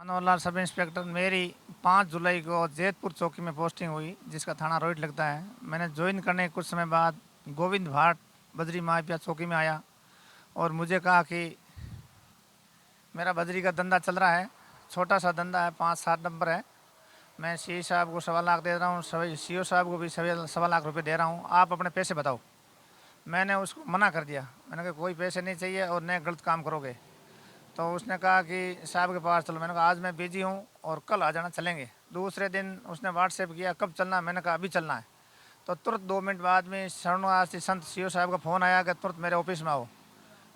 Manoharlal sub inspector. मेरी 5 जुलाई को जैतपुर चौकी में पोस्टिंग हुई, जिसका थाना रोहित लगता है। मैंने ज्वाइन करने के कुछ समय बाद गोविंद भाट बजरी माफिया चौकी में आया और मुझे कहा कि मेरा बजरी का धंधा चल रहा है, छोटा सा धंधा है, 5-7 नंबर है। मैं सी साहब को 1.25 लाख दे रहा हूँ, सी ओ साहब को भी 1.25 लाख रुपये दे रहा हूँ, आप अपने पैसे बताओ। मैंने उसको मना कर दिया। मैंने कहा कोई पैसे नहीं चाहिए और नए गलत काम करोगे। तो उसने कहा कि साहब के पास चलो। मैंने कहा आज मैं बिजी हूँ और कल आ जाना, चलेंगे। दूसरे दिन उसने व्हाट्सएप किया, कब चलना है? मैंने कहा अभी चलना है। तो तुरंत 2 मिनट बाद में शरणवासी संत सीओ साहब का फ़ोन आया कि तुरंत मेरे ऑफिस में आओ।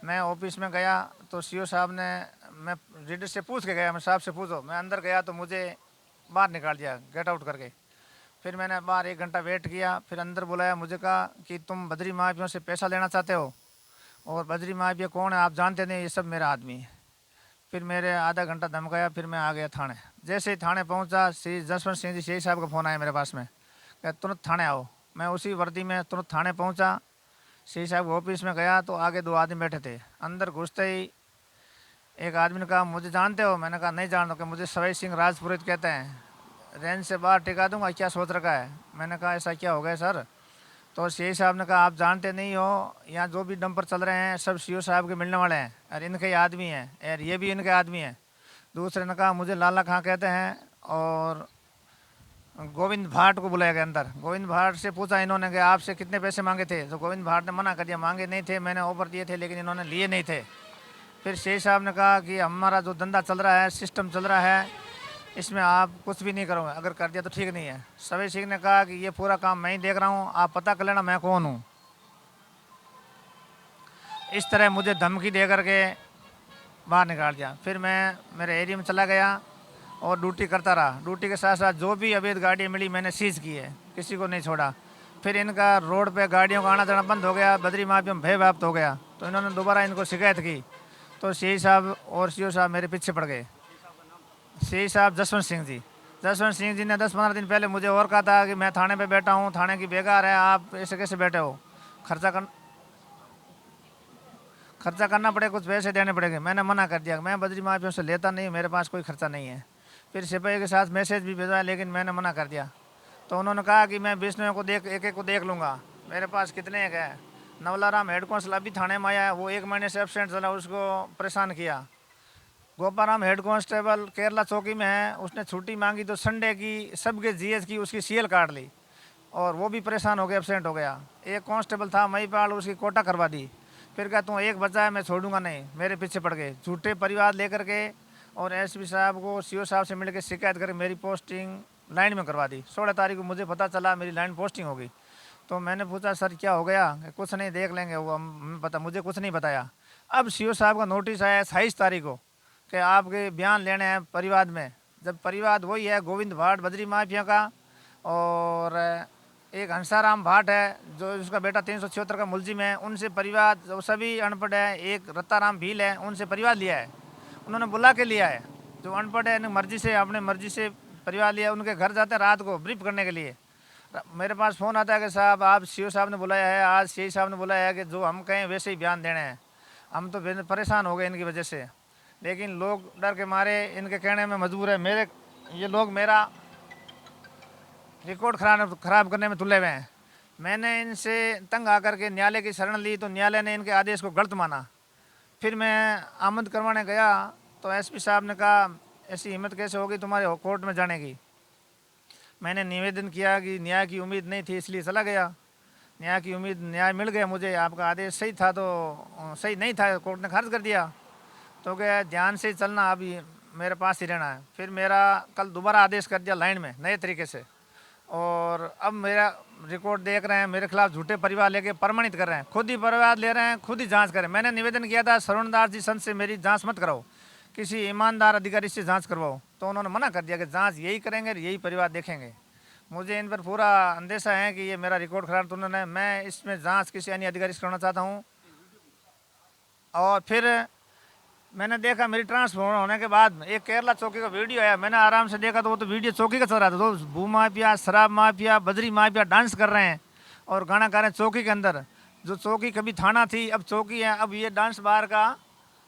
मैं ऑफिस में गया तो सीओ साहब ने, मैं रीडर से पूछ के गया, मैं साहब से पूछो। मैं अंदर गया तो मुझे बाहर निकाल दिया गेट आउट करके। फिर मैंने बाहर 1 घंटा वेट किया, फिर अंदर बुलाया। मुझे कहा कि तुम बद्री माफियों से पैसा लेना चाहते हो और बद्री माफिया कौन है आप जानते नहीं, ये सब मेरा आदमी है। फिर मेरे आधा घंटा धमकाया, फिर मैं आ गया थाने। जैसे ही थाने पहुंचा, श्री जसवंत सिंह जी सी साहब का फ़ोन आया मेरे पास में, क्या तुरंत थाने आओ। मैं उसी वर्दी में तुरंत थाने पहुंचा। सी साहब ऑफिस में गया तो आगे 2 आदमी बैठे थे। अंदर घुसते ही एक आदमी ने कहा मुझे जानते हो? मैंने कहा नहीं जानता। कि मुझे सवाई सिंह राजपुरोहित कहते हैं, रेंज से बाहर टिका दूंगा, क्या सोच रखा है? मैंने कहा ऐसा क्या हो गया सर? तो सी साहब ने कहा आप जानते नहीं हो, यहाँ जो भी डंपर चल रहे हैं सब सीओ साहब के मिलने वाले हैं और इनके ही आदमी हैं, और ये भी इनके आदमी हैं। दूसरे ने कहा मुझे लाला खां कहते हैं और गोविंद भाट को बुलाया गया अंदर। गोविंद भाट से पूछा इन्होंने कि आपसे कितने पैसे मांगे थे? तो गोविंद भाट ने मना कर दिया, मांगे नहीं थे, मैंने ऑफर दिए थे लेकिन इन्होंने लिए नहीं थे। फिर सी साहब ने कहा कि हमारा जो धंधा चल रहा है, सिस्टम चल रहा है, इसमें आप कुछ भी नहीं करोगे, अगर कर दिया तो ठीक नहीं है। सभी सिंह ने कहा कि ये पूरा काम मैं ही देख रहा हूँ, आप पता कर लेना मैं कौन हूँ। इस तरह मुझे धमकी दे करके बाहर निकाल दिया। फिर मैं मेरे एरिया में चला गया और ड्यूटी करता रहा। ड्यूटी के साथ साथ जो भी अवैध गाड़ियाँ मिली मैंने सीज़ की है, किसी को नहीं छोड़ा। फिर इनका रोड पे गाड़ियों का आना जाना बंद हो गया, बद्री माफिया में भय व्याप्त हो गया। तो इन्होंने दोबारा इनको शिकायत की तो सी साहब और सी ओ साहब मेरे पीछे पड़ गए। सी साहब जसवंत सिंह जी, जसवंत सिंह जी ने 10-15 दिन पहले मुझे और कहा था कि मैं थाने पे बैठा हूँ, थाने की बेकार है, आप ऐसे कैसे बैठे हो? खर्चा कर खर्चा करना पड़ेगा, कुछ पैसे देने पड़ेंगे। मैंने मना कर दिया, मैं बद्री माफियों से लेता नहीं, मेरे पास कोई खर्चा नहीं है। फिर सिपाही के साथ मैसेज भी भेजा लेकिन मैंने मना कर दिया। तो उन्होंने कहा कि मैं विष्णु को देख एक एक को देख लूँगा। मेरे पास कितने एक है। नवलाराम हेड कांस्टेबल अभी थाने में आया है, वो 1 महीने से एबसेंट चला, उसको परेशान किया। गोपाराम हेड कांस्टेबल केरला चौकी में है, उसने छुट्टी मांगी तो संडे की सबके जीएस की उसकी सीएल काट ली और वो भी परेशान हो गया, एबसेंट हो गया। एक कांस्टेबल था महिपाल, उसकी कोटा करवा दी। फिर कहा तू एक बचा है मैं छोड़ूंगा नहीं, मेरे पीछे पड़ गए झूठे परिवार लेकर के। और एसपी साहब को सीओ साहब से मिलकर शिकायत करके मेरी पोस्टिंग लाइन में करवा दी। 16 तारीख को मुझे पता चला मेरी लाइन पोस्टिंग हो गई। तो मैंने पूछा सर क्या हो गया? कुछ नहीं, देख लेंगे वो, हम पता, मुझे कुछ नहीं बताया। अब सीओ साहब का नोटिस आया 27 तारीख को कि आपके बयान लेने हैं परिवाद में। जब परिवाद वही है गोविंद भाट बद्री माफिया का, और एक हंसाराम भाट है जो उसका बेटा 376 का मुलजिम है, उनसे परिवाद, जो सभी अनपढ़ है। एक रत्ताराम भील है, उनसे परिवाद लिया है, उन्होंने बुला के लिया है। जो अनपढ़ है मर्जी से, अपने मर्जी से परिवार लिया। उनके घर जाते हैं रात को ब्रीफ करने के लिए। मेरे पास फ़ोन आता है कि साहब आप सीओ साहब ने बुलाया है, आज सी साहब ने बुलाया है कि जो हम कहें वैसे ही बयान देने हैं। हम तो परेशान हो गए इनकी वजह से, लेकिन लोग डर के मारे इनके कहने में मजबूर है। ये लोग मेरा रिकॉर्ड खराब करने में तुले हुए हैं। मैंने इनसे तंग आकर के न्यायालय की शरण ली तो न्यायालय ने इनके आदेश को गलत माना। फिर मैं आमद करवाने गया तो एसपी साहब ने कहा ऐसी हिम्मत कैसे होगी तुम्हारे कोर्ट में जाने की। मैंने निवेदन किया कि न्याय की उम्मीद नहीं थी इसलिए चला गया। न्याय की उम्मीद, न्याय मिल गया मुझे, आपका आदेश सही था तो सही नहीं था, कोर्ट ने खारिज कर दिया। तो क्या ध्यान से चलना, अभी मेरे पास ही रहना है। फिर मेरा कल दोबारा आदेश कर दिया लाइन में नए तरीके से, और अब मेरा रिकॉर्ड देख रहे हैं, मेरे खिलाफ झूठे परिवार लेके प्रमाणित कर रहे हैं, खुद ही परिवार ले रहे हैं, खुद ही जांच करें। मैंने निवेदन किया था शरणदास जी संत से मेरी जांच मत कराओ, किसी ईमानदार अधिकारी से जांच करवाओ, तो उन्होंने मना कर दिया कि जांच यही करेंगे, यही परिवार देखेंगे। मुझे इन पर पूरा अंदेशा है कि ये मेरा रिकॉर्ड खराब, तो उन्होंने, मैं इसमें जांच किसी अन्य अधिकारी से करना चाहता हूँ। और फिर मैंने देखा मेरी ट्रांसफर होने के बाद एक केरला चौकी का वीडियो आया, मैंने आराम से देखा तो वो तो वीडियो चौकी का चल रहा था। तो भू माफिया, शराब माफिया, बजरी माफिया डांस कर रहे हैं और गाना गा रहे हैं चौकी के अंदर। जो चौकी कभी थाना थी अब चौकी है। अब ये डांस बार का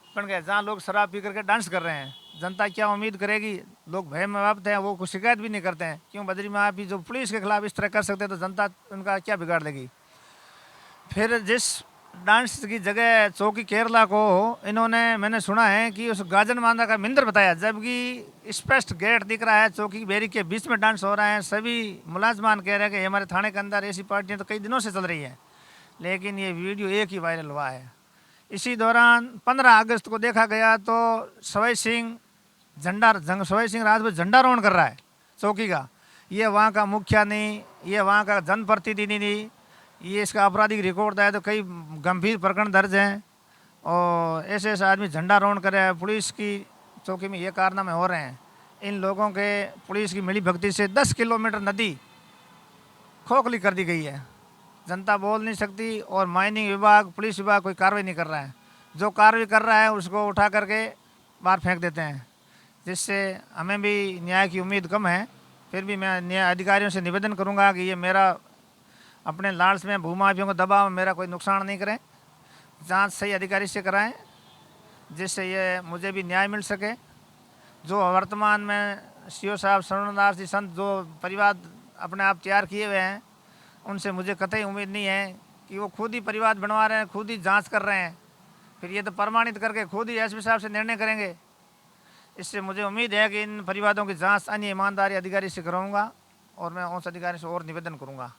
बन गया जहाँ लोग शराब पी करके डांस कर रहे हैं। जनता क्या उम्मीद करेगी? लोग भय में व्याप्त हैं, वो कुछ शिकायत भी नहीं करते हैं। क्यों बद्री माफी जो पुलिस के खिलाफ इस तरह कर सकते हैं तो जनता उनका क्या बिगाड़ देगी? फिर जिस डांस की जगह चौकी केरला को इन्होंने, मैंने सुना है कि उस गाजन मांदा का मिंदर बताया, जबकि स्पष्ट गेट दिख रहा है, चौकी बेरी के बीच में डांस हो रहा है। सभी मुलाजमान कह रहे हैं कि हमारे थाने के अंदर ऐसी पार्टियां तो कई दिनों से चल रही है, लेकिन ये वीडियो एक ही वायरल हुआ है। इसी दौरान 15 अगस्त को देखा गया तो सवाई सिंह राजपूत झंडारोहण कर रहा है चौकी का। ये वहाँ का मुखिया नहीं, ये वहाँ का जनप्रतिनिधि नहीं, ये इसका आपराधिक रिकॉर्ड है, तो कई गंभीर प्रकरण दर्ज हैं। और ऐसे ऐसे आदमी झंडारोहण कर रहे हैं, पुलिस की चौकी में ये कारनामे हो रहे हैं। इन लोगों के पुलिस की मिली भगती से 10 किलोमीटर नदी खोखली कर दी गई है। जनता बोल नहीं सकती और माइनिंग विभाग, पुलिस विभाग कोई कार्रवाई नहीं कर रहा है। जो कार्रवाई कर रहा है उसको उठा करके बाहर फेंक देते हैं, जिससे हमें भी न्याय की उम्मीद कम है। फिर भी मैं न्याय अधिकारियों से निवेदन करूंगा कि ये मेरा अपने लालच में भूमाफियों को दबाव मेरा कोई नुकसान नहीं करें, जांच सही अधिकारी से कराएं, जिससे ये मुझे भी न्याय मिल सके। जो वर्तमान में सीओ साहब शरणदास जी संत जो परिवार अपने आप तैयार किए हुए हैं, उनसे मुझे कतई उम्मीद नहीं है कि वो खुद ही परिवार बनवा रहे हैं, खुद ही जांच कर रहे हैं, फिर ये तो प्रमाणित करके खुद ही एसपी साहब से निर्णय करेंगे। इससे मुझे उम्मीद है कि इन परिवारों की जांच अन्य ईमानदारी अधिकारी से कराऊंगा और मैं उस अधिकारी से और निवेदन करूंगा।